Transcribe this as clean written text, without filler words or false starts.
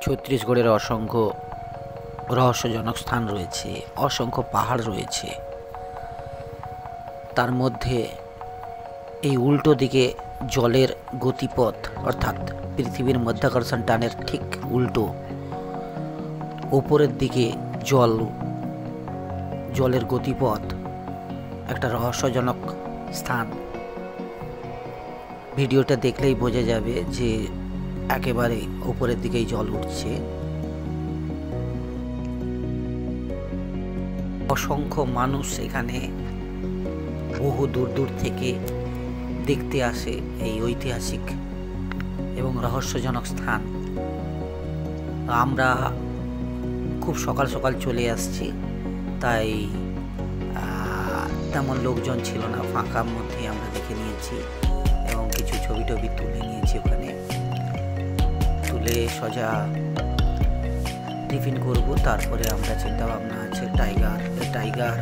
ছত্তিশগড়ের অসংখ্য রহস্যজনক স্থান রয়েছে, অসংখ্য পাহাড় রয়েছে। তার মধ্যে এই উল্টো দিকে জলের গতিপথ, অর্থাৎ পৃথিবীর মাধ্যাকর্ষণ টানের ঠিক উল্টো, ওপরের দিকে জলের গতিপথ একটা রহস্যজনক স্থান। ভিডিওটা দেখলেই বোঝা যাবে যে একেবারে উপরের দিকেই জল উঠছে। অসংখ্য মানুষ এখানে বহু দূর দূর থেকে দেখতে আসে এই ঐতিহাসিক এবং রহস্যজনক স্থান। আমরা খুব সকাল সকাল চলে আসছি, তাই তেমন লোকজন ছিল না, ফাঁকার মধ্যে আমরা দেখে নিয়েছি এবং কিছু ছবি টবি তুলে নিয়েছি। ওখানে তুলে সোজা টিফিন করব, তারপরে আমরা চিন্তা ভাবনা আছে টাইগার